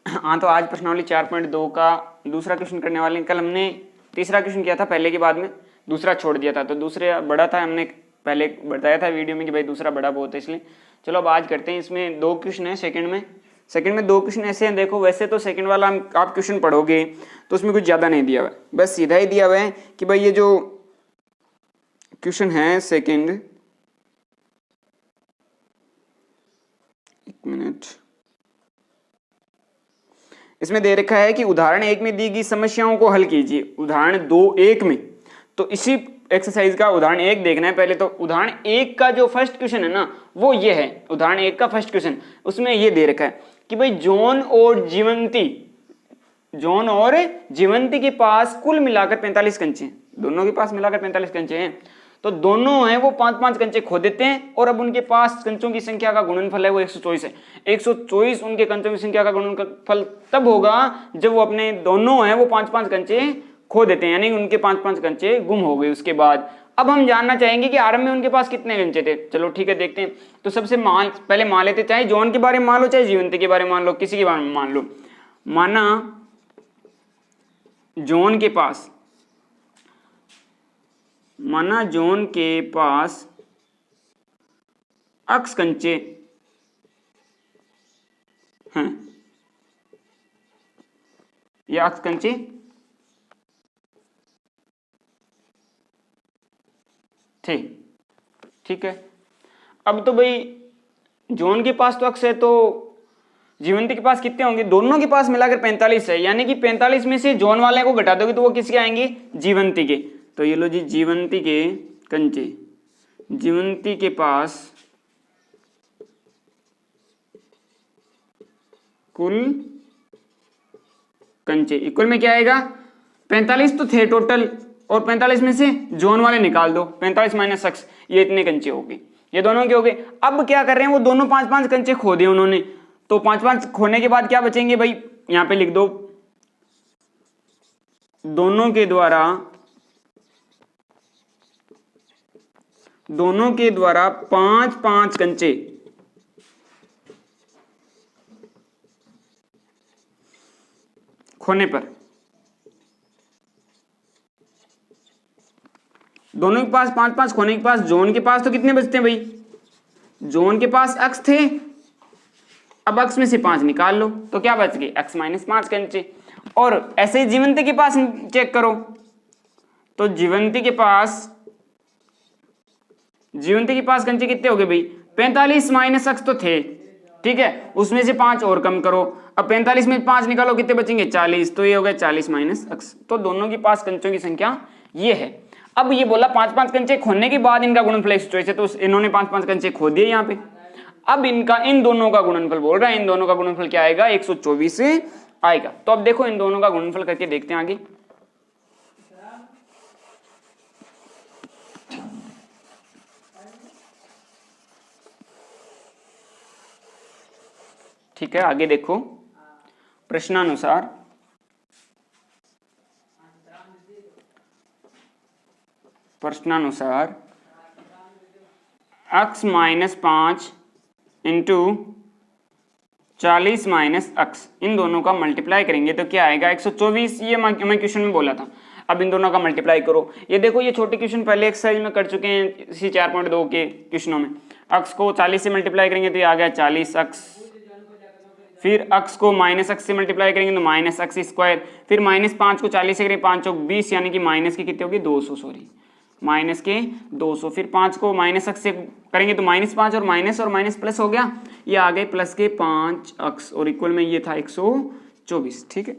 हाँ, तो आज प्रश्नावली 4.2 का दूसरा क्वेश्चन करने वाले हैं। कल हमने तीसरा क्वेश्चन किया था पहले के बाद में दूसरा छोड़ दिया था, तो दूसरे बड़ा था, हमने पहले बताया था वीडियो में कि भाई दूसरा बड़ा बहुत है, इसलिए चलो अब आज करते हैं। इसमें 2 क्वेश्चन है सेकंड में 2 क्वेश्चन ऐसे हैं। देखो वैसे तो सेकंड वाला आप क्वेश्चन पढ़ोगे तो उसमें कुछ ज़्यादा नहीं दिया हुआ है, बस सीधा ही दिया हुआ है कि भाई ये जो क्वेश्चन है सेकंड, एक मिनट, इसमें दे रखा है कि उदाहरण 1 में दी गई समस्याओं को हल कीजिए। उदाहरण 2.1 में, तो इसी एक्सरसाइज का उदाहरण 1 देखना है पहले। तो उदाहरण 1 का जो फर्स्ट क्वेश्चन है ना वो ये है, उदाहरण 1 का फर्स्ट क्वेश्चन। उसमें ये दे रखा है कि भाई जॉन और जीवंती के पास कुल मिलाकर 45 कंचे हैं। दोनों के पास मिलाकर 45 कंचे हैं, तो दोनों हैं वो 5-5 कंचे खो देते हैं, और अब उनके पास कंचों की संख्या का गुणनफल है वो 124 है। 124 उनके कंचों की संख्या का गुणनफल तब होगा जब वो अपने दोनों हैं वो 5-5 कंचे खो देते हैं, यानी उनके 5-5 कंचे गुम हो गए। उसके बाद अब हम जानना चाहेंगे कि आरंभ में उनके पास कितने कंचे थे। चलो ठीक है, देखते हैं। तो सबसे पहले मान लेते, चाहे जॉन के बारे में मान लो चाहे जीवंती के बारे में मान लो, किसी के बारे में मान लो। माना जॉन के पास अक्स कंचे हैं, ये अक्स कंचे थे, ठीक है। अब तो भाई जॉन के पास तो अक्स है, तो जीवंती के पास कितने होंगे? दोनों के पास मिलाकर 45 है, यानी कि 45 में से जॉन वाले को घटा दोगे तो वो किसके आएंगे? जीवंती के। तो ये लो जी, जीवंती के कंचे, जीवंती के पास कुल कंचे इक्वल में क्या आएगा? 45 तो थे टोटल, और 45 में से जॉन वाले निकाल दो, 45 माइनस अक्स, ये इतने कंचे हो गए, ये दोनों के हो गए। अब क्या कर रहे हैं, वो दोनों 5-5 कंचे खो दिए उन्होंने, तो 5-5 खोने के बाद क्या बचेंगे भाई? यहां पे लिख दो, दोनों के द्वारा 5-5 कंचे खोने पर, दोनों के पास 5-5 खोने के पास जॉन के पास तो कितने बचते हैं भाई? जॉन के पास अक्स थे, अब अक्स में से 5 निकाल लो तो क्या बच गए? x माइनस 5 कंचे। और ऐसे ही जीवंती के पास चेक करो, तो जीवंती के पास कंचे कितने हो गए भाई? 45 माइनस अक्स तो थे, ठीक है, उसमें से 5 और कम करो, अब 45 में 5 निकालो कितने बचेंगे? 40, तो ये हो गया 40 माइनस अक्स। तो दोनों के पास कंचों की संख्या ये है। अब ये बोला 5-5 कंचे खोने के बाद इनका गुणनफल 124 है, तो इन्होंने 5-5 कंचे खो दिए यहाँ पे। अब इन दोनों का गुणनफल बोल रहा है, इन दोनों का गुणनफल क्या आएगा? 124 आएगा। तो अब देखो इन दोनों का गुणनफल करके देखते हैं आगे। ठीक है, आगे देखो, प्रश्नानुसार x माइनस 5 इंटू 40 माइनस अक्स, इन दोनों का मल्टीप्लाई करेंगे तो क्या आएगा? 124। ये मैं क्वेश्चन में बोला था। अब इन दोनों का मल्टीप्लाई करो। ये देखो, ये छोटे क्वेश्चन पहले एक्सरसाइज में कर चुके हैं, इसी 4.2 के क्वेश्चनों में। अक्स को 40 से मल्टीप्लाई करेंगे तो ये आ गया 40 अक्स, फिर अक्स को माइनस अक्स से मल्टीप्लाई करेंगे तो माइनस अक्स स्क्वायर, फिर माइनस 5 को 40 से करेंगे 5 चौक 20, यानी कि माइनस के कितने होगी? 200, सॉरी माइनस के 200। फिर 5 को माइनस अक्स से करेंगे तो माइनस 5 और माइनस प्लस हो गया, ये आ गए प्लस के 5 अक्स, और इक्वल में ये था 124, ठीक है।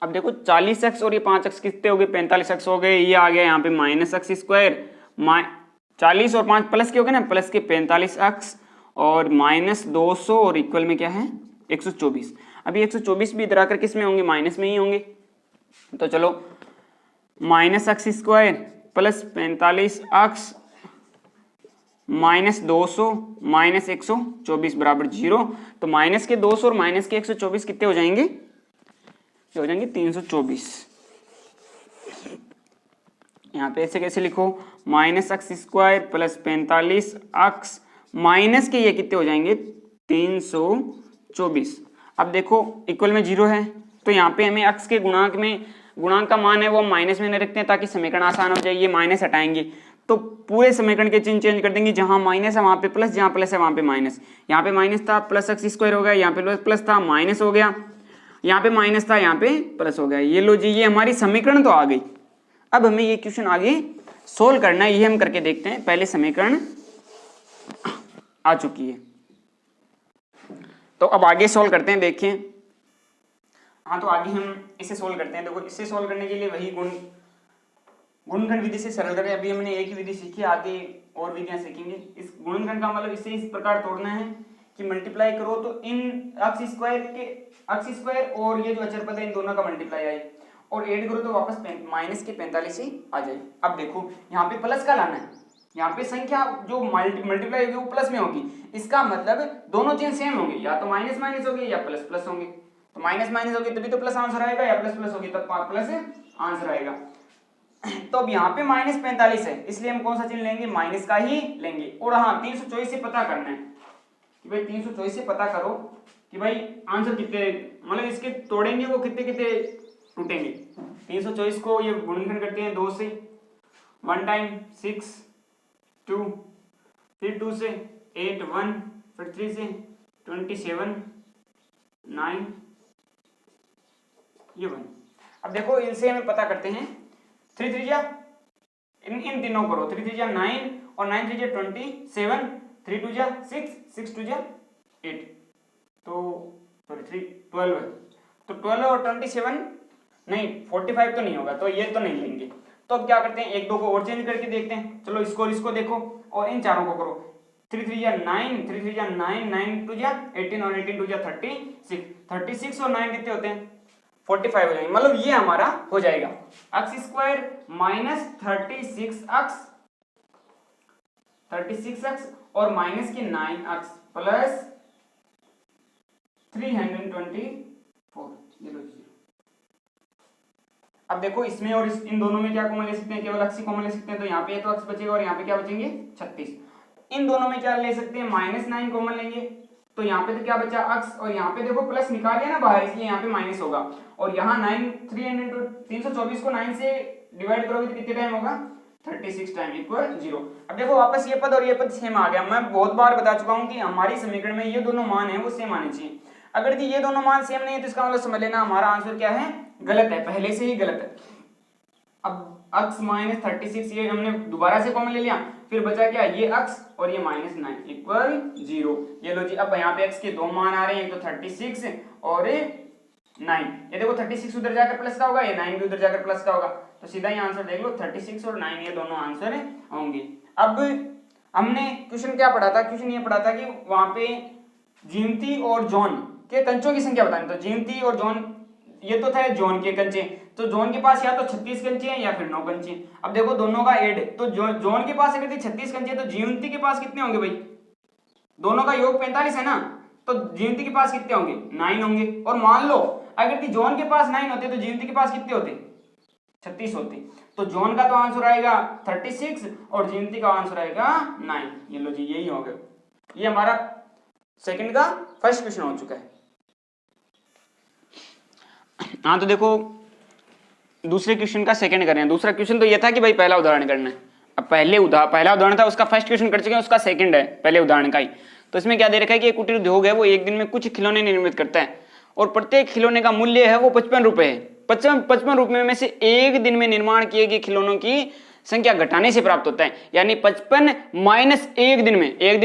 अब देखो 40 अक्स और ये 5 अक्स कितने हो गए? 45 अक्स हो गए। ये आ गया यहाँ पे माइनस अक्स स्क्वायर, 40 और 5 प्लस के हो गए ना, प्लस के 45 अक्स और माइनस 200, और इक्वल में क्या है? 124। अभी 124 भी इधर आकर किस में होंगे? माइनस में ही होंगे। तो चलो, minus x square plus 45 x minus 200 minus 124 बराबर 0। तो माइनस के 200 और माइनस के 124 कितने हो जाएंगे? ये हो जाएंगे 324। यहाँ पे ऐसे कैसे लिखो? Minus x square plus 45 x minus के ये कितने हो जाएंगे? 324। अब देखो इक्वल में 0 है, तो यहाँ पे हमें अक्स के गुणांक का मान है वो माइनस में नहीं रखते हैं ताकि समीकरण आसान हो जाए। ये माइनस हटाएंगे तो पूरे समीकरण के चिन्ह चेंज कर देंगे, जहां माइनस है वहां पे प्लस, जहां प्लस है वहां पे माइनस। यहाँ पे माइनस था प्लस एक्स स्क्वायर हो गया, यहाँ पे प्लस था माइनस हो गया, यहाँ पे माइनस था यहाँ पे प्लस हो गया। ये लो जी, ये हमारी समीकरण तो आ गई। अब हमें ये क्वेश्चन आगे सोल्व करना है, ये हम करके देखते हैं। पहले समीकरण आ चुकी है तो अब आगे सोल्व करते हैं। देखिए हाँ, तो आगे हम इसे सोल्व करते हैं। देखो इसे सोल्व करने के लिए वही गुणनखंड विधि से सरल करें। अभी हमने एक ही विधि सीखी, आगे और विधियां सीखेंगे। इस गुणनखंड का मतलब इसे इस प्रकार तोड़ना है कि मल्टीप्लाई करो तो इन अक्स स्क्वायर और ये जो अचर पद है इन दोनों का मल्टीप्लाई आए, और ऐड करो तो वापस माइनस के 45 ही आ जाए। अब देखो यहाँ पे प्लस का लाना है, यहाँ पे संख्या जो मल्टीप्लाई होगी वो प्लस में होगी, इसका मतलब दोनों चिन्ह सेम होंगे, या तो माइनस माइनस होंगे या प्लस प्लस होंगे। तो माइनस माइनस होगी तभी तो प्लस आंसर आएगा, या प्लस प्लस होगी तब प्लस आंसर आएगा। तो अब यहाँ पे माइनस 45 है, इसलिए हम कौन सा चिन्ह लेंगे, माइनस का ही लेंगे। और हाँ 324 से पता करना है कि भाई 324 से पता करो कि भाई आंसर कितने, मतलब इसके तोड़ेंगे वो कितने कितने टूटेंगे। 324 को ये गुणनखंड करते हैं 2 से, 1 टाइम 6 2, फिर 2 से 8 1, फिर 3 से 27 9 ये 1। अब देखो इनसे हमें पता करते हैं, 3 3 जा इन तीनों करो, 3 3 जा 9 और 9 3 जा 27, 3 2 जा 6, 6 2 जा 8, तो सॉरी 3 12 है, तो 12 और 27 नहीं 45 तो नहीं होगा, तो ये तो नहीं लेंगे। तो अब क्या करते हैं, एक दो को और चेंज करके देखते हैं। चलो इसको और इसको देखो और इन चारों को करो। 3 3 जा 9, 3 3 जा 9, 9 2 जा 18 और 18 2 जा 36, 36 और 9 कितने होते हैं 45 हो जाएंगे। मतलब ये हमारा हो जाएगा एक्स स्क्वायर माइनस 36 एक्स और माइनस के 9 एक्स प्लस 324। ये लो। अब देखो इसमें और इन दोनों में क्या कॉमन ले सकते हैं, केवल अक्स ही कॉमन ले सकते हैं, तो यहाँ पे तो अक्स बचेगा और यहाँ पे क्या बचेंगे 36। इन दोनों में क्या ले सकते हैं, -9 कॉमन लेंगे, तो यहाँ पे तो क्या बचा अक्स, और यहाँ पे देखो प्लस निकाल लिया ना बाहर, इसलिए यहाँ पे माइनस होगा। और यहाँ 324 को 9 से डिवाइड करोगे तो कितने टाइम होगा 36 टाइम इक्वल 0। अब देखो वापस ये पद और ये पद सेम आ गया। मैं बहुत बार बता चुका हूँ कि हमारी समीकरण में ये दोनों मान है वो सेम आने चाहिए। अगर ये दोनों मान सेम नहीं है तो इसका मतलब समझ लेना हमारा आंसर क्या है, गलत है, पहले से ही गलत है। अब अक्स माइनस 36 ये हमने दोबारा से कॉमन ले लिया, फिर बचा क्या ये अक्स और ये -9 इक्वल 0। ये लो जी, अब यहाँ पे x के दो मान आ रहे हैं, एक तो 36 और 9। ये देखो 36 उधर जाकर प्लस का होगा, ये 9 भी उधर जाकर प्लस का होगा, तो सीधा ही आंसर देख लो 36 और 9 ये दोनों आंसर होंगे। अब हमने क्वेश्चन क्या पढ़ा था, क्वेश्चन ये पढ़ा था कि वहां पे जिमती और जॉन के कंचों की संख्या बतानी। तो जिमती और जॉन ये तो था जॉन के कंचे, तो जॉन के पास या तो 36 कंचे हैं या फिर 9 कंचे हैं। अब देखो दोनों का ऐड, तो जॉन के पास अगर 36 कंचे तो जीवंती के पास कितने होंगे भाई, दोनों का योग 45 है ना, तो जीवंती के पास कितने होंगे 9 होंगे। और मान लो अगर जॉन के पास 9 होते तो जीवंती के पास कितने होते 36 होते। तो जॉन का तो आंसर आएगा 36 और जीवंती का आंसर आएगा 9। ये लो जी, यही हो गया। ये हमारा सेकंड का फर्स्ट क्वेश्चन हो चुका है। हाँ तो देखो दूसरे क्वेश्चन का सेकंड कर रहे हैं। दूसरा क्वेश्चन तो ये था कि भाई पहला उदाहरण करना है। अब पहला उदाहरण था उसका फर्स्ट क्वेश्चन कर चुके हैं, उसका सेकंड है पहले उदाहरण का ही। तो इसमें क्या दे रखा है कि एक कुटीर उद्योग है, वो एक दिन में कुछ खिलौने निर्मित करता है और प्रत्येक खिलौने का मूल्य है वो 55 रुपए है। 55 रुपए में से एक दिन में निर्माण किए गए खिलौनों की संख्या घटाने से प्राप्त होता है। यानी 55 माइनस एक दिन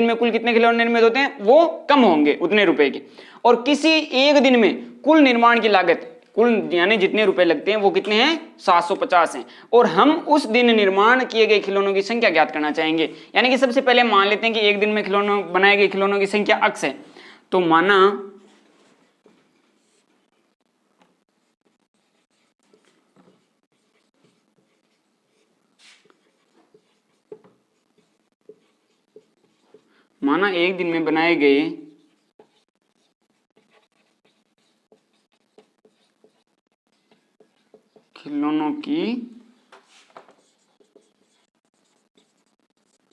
में कुल कितने खिलौने निर्मित होते हैं, वो कम होंगे उतने रुपए के। और किसी एक दिन में कुल निर्माण की लागत, कुल यानी जितने रुपए लगते हैं वो कितने हैं 750 हैं। और हम उस दिन निर्माण किए गए खिलौनों की संख्या ज्ञात करना चाहेंगे। यानी कि सबसे पहले मान लेते हैं कि एक दिन में खिलौनों बनाए गए खिलौनों की संख्या x है। तो माना एक दिन में बनाए गए खिलौनों की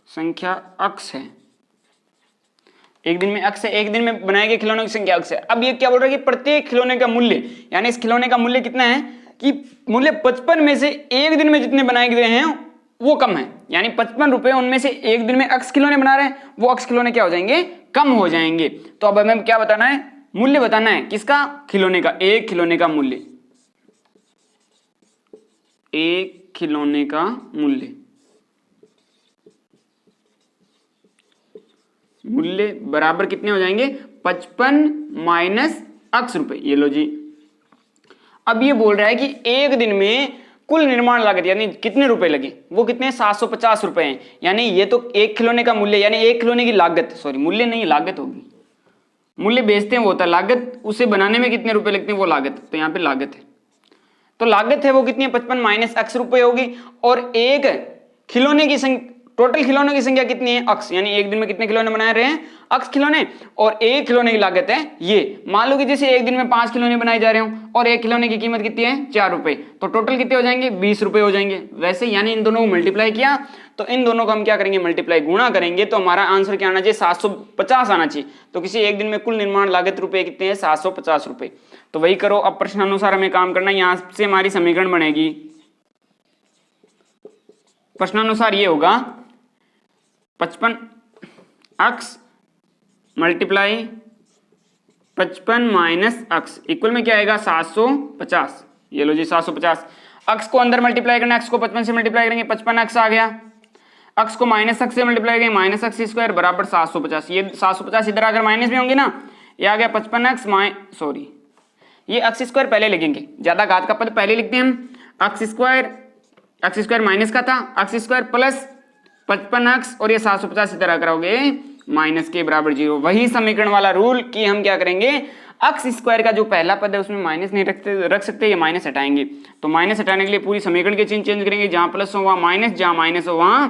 संख्या x है, एक दिन में अक्स है, एक दिन में बनाए गए खिलौनों की संख्या अक्स है। अब ये क्या बोल रहा है कि प्रत्येक खिलौने का मूल्य, यानी इस खिलौने का मूल्य कितना है कि मूल्य 55 में से एक दिन में जितने बनाए गए हैं वो कम है, यानी 55 रुपए उनमें से एक दिन में अक्स खिलौने बना रहे हैं, वो अक्स खिलौने क्या हो जाएंगे, कम हो जाएंगे। तो अब हमें क्या बताना है, मूल्य बताना है किसका, खिलौने का, एक खिलौने का मूल्य, एक खिलौने का मूल्य, मूल्य बराबर कितने हो जाएंगे, 55 माइनस अक्स रुपए। ये लो जी, अब ये बोल रहा है कि एक दिन में कुल निर्माण लागत यानी कितने रुपए लगे, वो कितने 750 रुपए हैं, यानी ये तो एक खिलौने का मूल्य, यानी एक खिलौने की लागत, सॉरी मूल्य नहीं लागत होगी, मूल्य बेचते हैं वो होता है, लागत उसे बनाने में कितने रुपए लगते हैं वो लागत, तो यहाँ पे लागत है, तो लागत है वो कितनी है 55 माइनस अक्स रुपए होगी। और एक खिलौने की संख्या, टोटल खिलौनों की संख्या कितनी है, अक्स, यानी एक दिन में कितने खिलौने बनाए रहे हैं, अक्स खिलौने, और एक खिलौने की लागत है ये। मान लो कि जैसे एक दिन में 5 खिलौने बनाए जा रहे हो और एक खिलौने की कीमत कितनी है 4 रुपए, तो टोटल कितने हो जाएंगे 20 रुपए हो जाएंगे। वैसे यानी इन दोनों को मल्टीप्लाई किया तो इन दोनों को हम क्या करेंगे, मल्टीप्लाई, गुणा करेंगे, तो हमारा आंसर क्या आना चाहिए 750 आना चाहिए। तो किसी एक दिन में कुल निर्माण लागत रुपए कितने हैं 750 रुपए। तो वही करो, अब प्रश्नानुसार हमें काम करना है, यहां से हमारी समीकरण बनेगी, प्रश्नानुसार ये होगा 55 अक्स मल्टीप्लाई 55 माइनस अक्स इक्वल में क्या आएगा 750। ये लो जी 750, अक्स को अंदर मल्टीप्लाई करना, अक्स को 55 से मल्टीप्लाई करेंगे 55 अक्स आ गया, अक्स को माइनस अक्स से मल्टीप्लाई करेंगे माइनस अक्स स्क्वायर बराबर 750। ये 750 इधर आकर माइनस में होंगे ना, ये आ गया 55 अक्स सॉरी ये अक्स स्क्वायर पहले लिखेंगे, ज्यादा घात का पद पहले लिखते हैं हम, अक्स स्क्वायर माइनस का था, अक्स स्क्वायर प्लस 55 अक्स और ये 750 इधर आकर होगे माइनस के बराबर 0। वही समीकरण वाला रूल कि हम क्या करेंगे, अक्स स्क्वायर का जो पहला पद है उसमें माइनस नहीं रख सकते, ये माइनस हटाएंगे, तो माइनस हटाने के लिए पूरी समीकरण के चिन्ह चेंज करेंगे, जहां प्लस हो वहां माइनस, जहां माइनस हो वहां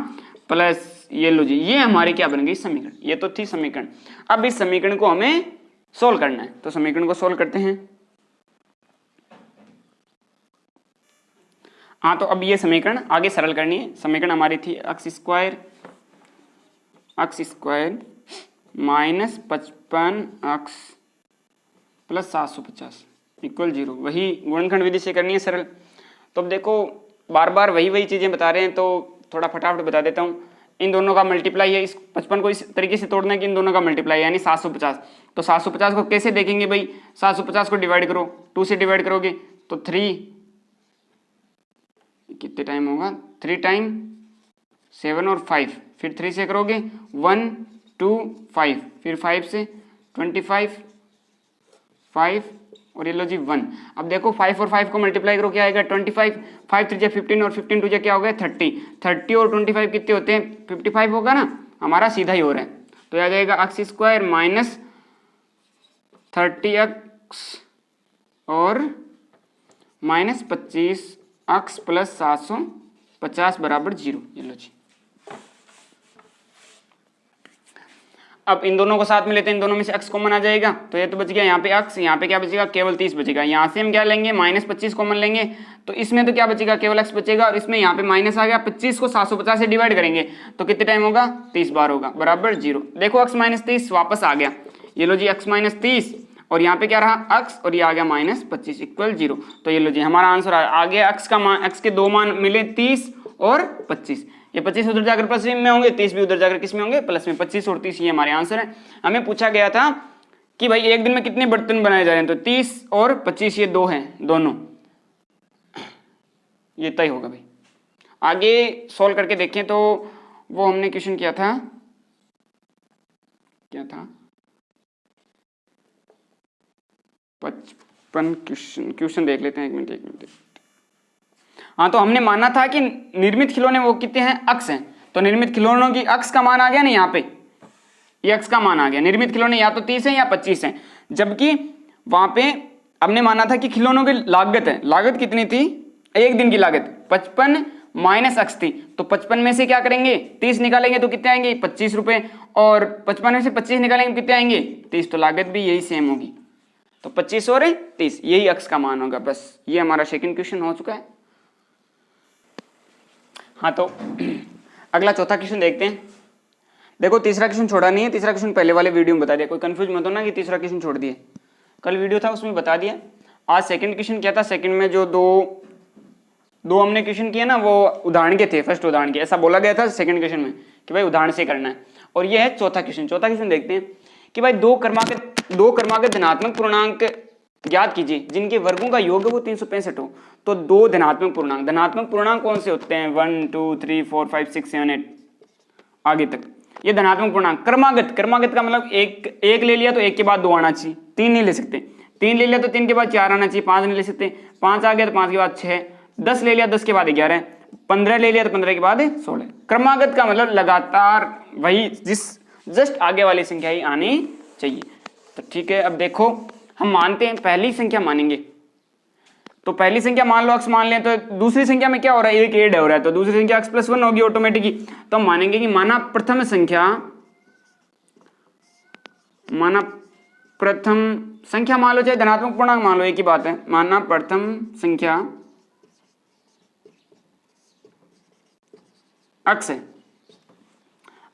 प्लस। ये लो जी, ये हमारी क्या बन गई समीकरण, ये तो थी समीकरण। अब इस समीकरण को हमें सोल्व करना है, तो समीकरण को सोल्व करते हैं। हाँ, तो अब ये समीकरण आगे सरल करनी है। समीकरण हमारी थी अक्स स्क्वायर माइनस 55 अक्स प्लस 750 इक्वल 0, वही गुणनखंड विधि से करनी है सरल। तो अब देखो बार बार वही चीजें बता रहे हैं, तो थोड़ा फटाफट बता देता हूँ। इन दोनों का मल्टीप्लाई है, इस 55 को इस तरीके से तोड़ना है कि इन दोनों का मल्टीप्लाई यानी 750। तो 750 को कैसे देखेंगे भाई, 750 को डिवाइड करो, 2 से डिवाइड करोगे तो 3 कितने टाइम होगा, 3 टाइम 7 और 5, फिर 3 से करोगे 1 2 5, फिर 5 से 25 5 और ये लो जी 1। अब देखो 5 और 5 को मल्टीप्लाई करो क्या आएगा 25, 5 3 15 और 15 2 क्या हो गया 30 और 25 कितने होते हैं 55 होगा ना, हमारा सीधा ही हो रहा है। तो आ जाएगा अक्स स्क्वायर माइनस 30 अक्स और माइनस 25 अक्स प्लस 750 बराबर 0। ये लो जी, अब इन दोनों को साथ में लेते हैं, इन दोनों में से अक्स कॉमन आ जाएगा, तो ये तो बच गया यहाँ पे अक्स, यहाँ पे क्या बचेगा केवल 30 बचेगा। यहाँ से हम क्या लेंगे माइनस 25 कॉमन लेंगे, तो इसमें तो क्या बचेगा केवल अक्स बचेगा, और इसमें यहाँ पे माइनस आ गया, 25 को 750 से डिवाइड करेंगे तो कितने टाइम होगा 30 बार होगा बराबर 0। देखो अक्स माइनस 30 वापस आ गया, ये लो जी अक्स माइनस 30 और यहाँ पे क्या रहा अक्स और ये आ गया माइनस 25 इक्वल 0। तो ये लो जी हमारा आंसर आ गया, अक्स के दो मान मिले 30 और 25, ये 25 उधर जाकर प्लस में होंगे, 30 भी उधर जाकर किस में होंगे प्लस में, 25 और 30 ये हमारे आंसर है। हमें पूछा गया था कि भाई एक दिन में कितने बर्तन बनाए जा रहे हैं, तो 30 और 25 ये दो हैं, दोनों ये तय होगा भाई। आगे सॉल्व करके देखें तो वो हमने क्वेश्चन किया था, क्या था 55 क्वेश्चन देख लेते हैं, एक मिनट। हाँ, तो हमने माना था कि निर्मित खिलौने वो कितने हैं अक्स हैं, तो निर्मित खिलौनों की अक्स का मान आ गया ना, यहाँ पे ये अक्स का मान आ गया। निर्मित खिलौने या तो 30 है या 25 है, जबकि वहां पे हमने माना था कि खिलौनों की लागत है, लागत कितनी थी एक दिन की लागत 55 माइनस अक्स थी, तो 55 में से क्या करेंगे 30 निकालेंगे तो कितने आएंगे 25 रुपए, और 55 में से 25 निकालेंगे कितने आएंगे 30, तो लागत भी यही सेम होगी, तो 25 और 30 यही अक्स का मान होगा। बस ये हमारा सेकंड क्वेश्चन हो चुका है। हाँ, तो अगला चौथा क्वेश्चन देखते हैं। देखो तीसरा क्वेश्चन छोड़ा नहीं है, तीसरा क्वेश्चन पहले वाले वीडियो में बता दिया, कोई कंफ्यूज मत होना कि तीसरा क्वेश्चन छोड़ दिए, कल वीडियो था उसमें बता दिया। आज सेकंड क्वेश्चन क्या था, सेकंड में जो दो हमने क्वेश्चन किए ना वो उदाहरण के थे, फर्स्ट उदाहरण के, ऐसा बोला गया था सेकंड क्वेश्चन में कि भाई उदाहरण से करना है। और ये है चौथा क्वेश्चन। चौथा क्वेश्चन देखते हैं कि भाई दो क्रमागत धनात्मक पूर्णांक ज्ञात कीजिए जिनके वर्गों का योग वो 365 हो। तो दो धनात्मक पूर्णांक कौन से होते हैं, 1 2 3 4 5 6 7 8 आगे तक, ये धनात्मक पूर्णांक। क्रमागत का मतलब एक ले लिया तो एक के बाद दो आना चाहिए, तीन नहीं ले सकते, तीन ले लिया तो तीन के बाद चार आना चाहिए, पांच नहीं ले सकते, पांच आ गया तो पांच के बाद 6, 10 ले लिया 10 के बाद 11, 15 ले लिया तो 15 के बाद 16। क्रमागत का मतलब लगातार वही जस्ट आगे वाली संख्या ही आनी चाहिए। तो ठीक है, अब देखो हम मानते हैं पहली संख्या मानेंगे, तो पहली संख्या मान लो x मान लें, तो दूसरी संख्या में क्या हो रहा है, एक ऐड हो रहा है, तो दूसरी संख्या x+1 होगी ऑटोमेटिकली। तो हम मानेंगे कि माना प्रथम संख्या मान लो, चाहे धनात्मक पूर्णांक मान लो, एक ही बात है, माना प्रथम संख्या x है।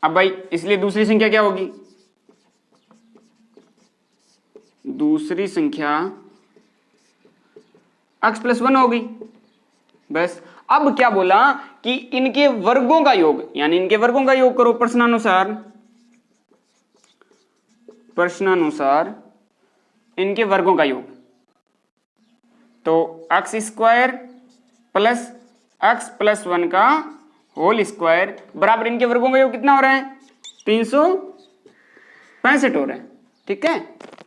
अब भाई इसलिए दूसरी संख्या क्या होगी, दूसरी संख्या x+1 होगी बस। अब क्या बोला कि इनके वर्गों का योग, यानी इनके वर्गों का योग करो प्रश्नानुसार इनके वर्गों का योग। तो x² प्लस x+1 का होल स्क्वायर बराबर इनके वर्गों का योग कितना हो रहा है, 365 हो रहा है। ठीक है,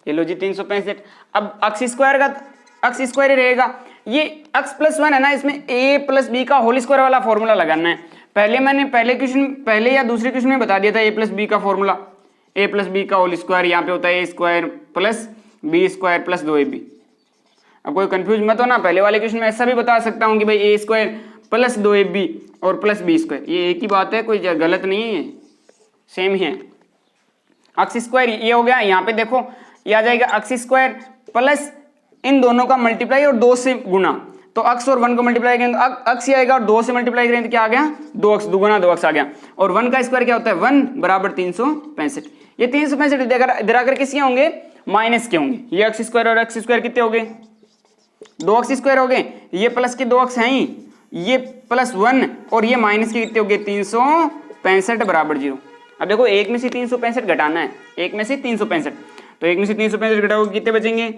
ये लो जी 365। अब x² ही रहेगा, ये x+1 है ना, इसमें a+b का होल स्क्वायर वाला फॉर्मूला लगाना है। पहले या दूसरे क्वेश्चन में बता दिया था a+b का फॉर्मूला, a+b का होल स्क्वायर यहाँ पे होता है a² plus b² plus 2ab। अब कोई कंफ्यूज मत हो ना, पहले वाले क्वेश्चन में ऐसा भी बता सकता हूँ कि भाई a² प्लस 2ab और प्लस b², ये एक ही बात है, कोई गलत नहीं है, सेम ही है। x² ये हो गया, यहाँ पे देखो ये आ जाएगा x² प्लस इन दोनों का मल्टीप्लाई और 2 से गुना, तो x और 1 को मल्टीप्लाई करेंगे तो x ही आएगा, और 2 से मल्टीप्लाई करेंगे तो क्या आ गया, 2x, दुगुना 2x आ गया। और 1 का स्क्वायर क्या होता है, 1 बराबर 365। ये 365 इधर आकर किसके होंगे, माइनस के होंगे। ये x² और x² कितने हो गए, 2x² हो गए, ये प्लस के 2x हैं ही, ये प्लस 1 और ये माइनस के कितने हो गए, 365 बराबर 0। अब देखो एक में से 365 घटाना है, एक में से 365, तो एक में से 365 घटाओगे कितने बचेंगे,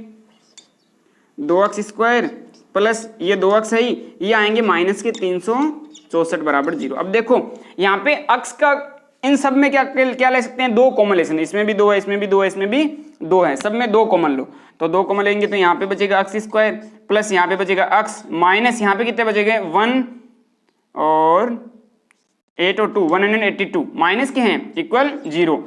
2x² प्लस ये 2x है ही, ये आएंगे माइनस के 364 बराबर 0। अब देखो यहाँ पे x का इन सब में क्या ले सकते हैं, 2 कॉमन ले सकते हैं, इसमें भी 2 है, इसमें भी 2 है, इसमें भी 2 है, सब में 2 कॉमन लो, तो 2 कॉमन लेंगे तो यहाँ पे बचेगा x² प्लस यहाँ पे बचेगा x माइनस यहाँ पे कितने बचेंगे 1 और 8 और 2 182 माइनस के हैं इक्वल 0,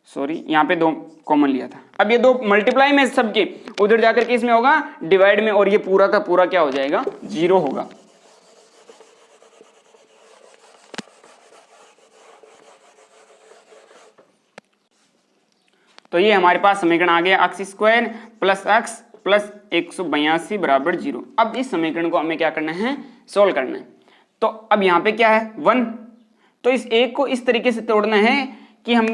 सॉरी यहाँ पे 2 कॉमन लिया था। अब ये 2 मल्टीप्लाई में सबके उधर जाकर के इसमें होगा डिवाइड में, और ये पूरा का पूरा क्या हो जाएगा, 0 होगा। तो ये हमारे पास समीकरण आ गया x² प्लस x प्लस 182 बराबर 0। अब इस समीकरण को हमें क्या करना है, सोल्व करना है। तो अब यहाँ पे क्या है 1, तो इस एक को इस तरीके से तोड़ना है कि हम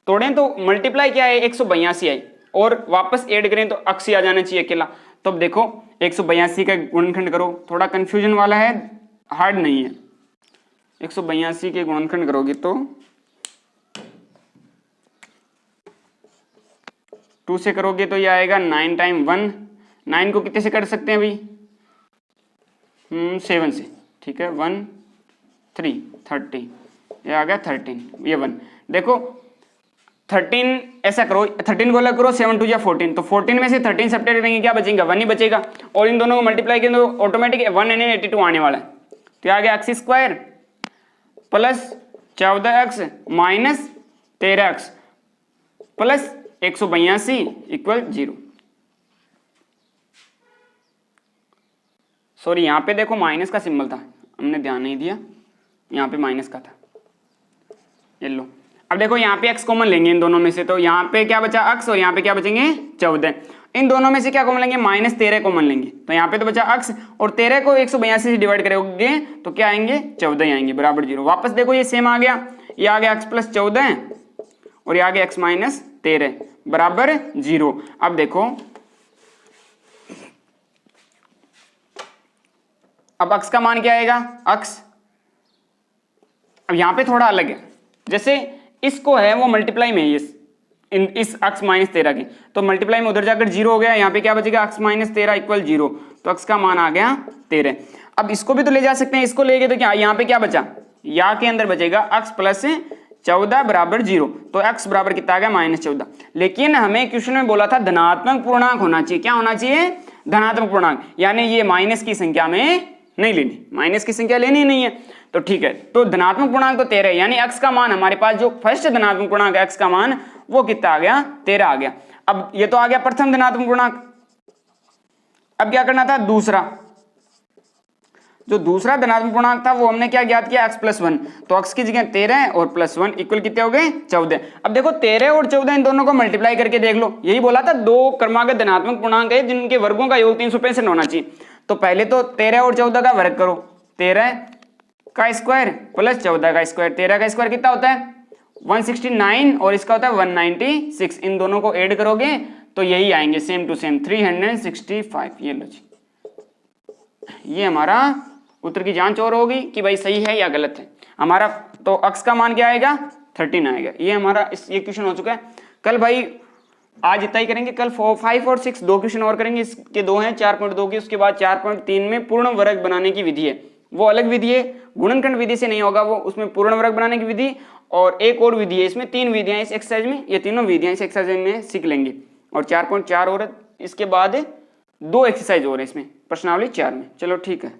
तोड़ें तो मल्टीप्लाई क्या है 182 आई, और वापस ऐड करें तो x ही आ जाना चाहिए अकेला। तो अब देखो 182 का गुणनखंड करो, थोड़ा कंफ्यूजन वाला है, हार्ड नहीं है। 182 के गुणनखंड करोगे तो 2 से करोगे तो ये आएगा 9 टाइम 1, 9 को कितने से कर सकते हैं अभी, 7 से, ठीक है, 1 3 30, ये आ गया 13, ये 1। देखो 13 ऐसा करो, 13 को अलग करो, 7 2 या 14, तो 14 में से 13 सब्ट्रैक्ट करेंगे क्या बचेगा, 1 ही बचेगा, और इन दोनों को मल्टीप्लाई करें तो ऑटोमेटिक 182 आने वाला है। तो आ गया x² plus 14x minus 13x plus 182 equal 0। Sorry यहाँ पे देखो माइनस का सिंबल था, हमने ध्यान नहीं दिया, यहाँ पे माइनस का था, ये लो। अब देखो यहाँ पे x कॉमन लेंगे इन दोनों में से, तो यहाँ पे क्या बचा x और यहाँ पे क्या बचेंगे 14। इन दोनों में से क्या कॉमन लेंगे, -13 कॉमन लेंगे, तो यहाँ पे तो बचा x, और 13 को 182 से डिवाइड करोगे तो क्या आएंगे 14 आएंगे बराबर 0। वापस देखो ये सेम आ गया, ये आ गया x प्लस 14 और ये आ गया x माइनस 13 बराबर 0। अब देखो, अब x का मान क्या आएगा, x अब यहां पे थोड़ा अलग है, जैसे इसको है वो मल्टीप्लाई में इस x माइनस 13 के, तो मल्टीप्लाई में उधर जाकर 0 हो गया, यहाँ पे क्या बचेगा x माइनस 13 इक्वल 0, तो x का मान आ गया 13। अब इसको भी तो ले जा सकते हैं, इसको ले गए तो क्या यहाँ पे क्या बचा, या के अंदर बचेगा x प्लस 14 बराबर 0, तो x बराबर कितना आ गया -14। लेकिन हमें क्वेश्चन में बोला था धनात्मक पूर्णांक होना चाहिए, क्या होना चाहिए, धनात्मक पूर्णांक, यानी ये माइनस की संख्या में नहीं लेनी, माइनस की संख्या लेनी ही नहीं है, तो ठीक है। तो धनात्मक पूर्णांक तो 13 है, यानी x का मान हमारे पास जो फर्स्ट धनात्मक पूर्णांक x का मान वो कितना आ गया, 13 आ गया। अब ये तो आ गया प्रथम धनात्मक पूर्णांक। अब क्या करना था, दूसरा, जो दूसरा धनात्मक पूर्णांक था वो हमने क्या ज्ञात किया, x प्लस 1, तो x की जगह 13 और प्लस 1 इक्वल कितने हो गए, 14। अब देखो 13 और 14 इन दोनों को मल्टीप्लाई करके देख लो, यही बोला था दो क्रमागत धनात्मक पूर्णांक है जिनके वर्गों का योग 365 होना चाहिए। तो पहले तो 13 और 14 का वर्ग करो, 13 का स्क्वायर प्लस 14 का स्क्वायर, 13 का स्क्वायर कितना होता है 169 और इसका होता है 196, इन दोनों को ऐड करोगे तो यही आएंगे सेम टू सेम 365। ये लो जी, ये हमारा उत्तर की जांच और होगी कि भाई सही है या गलत है हमारा। तो x का मान क्या आएगा, 13 आएगा। ये हमारा ये क्वेश्चन हो चुका है। कल भाई आज इतना ही करेंगे, कल 4, 5 और 6 दो क्वेश्चन और करेंगे, इसके दो हैं 4.2 की, उसके बाद 4.3 में पूर्ण वर्ग बनाने की विधि है, वो अलग विधि है, गुणनखंड विधि से नहीं होगा वो, उसमें पूर्ण वर्ग बनाने की विधि और एक और विधि है, इसमें 3 विधियां इस एक्सरसाइज में, ये तीनों विधियां इस एक्सरसाइज में सीख लेंगे। और 4.4 और इसके बाद 2 एक्सरसाइज और है इसमें प्रश्नावली 4 में। चलो ठीक है।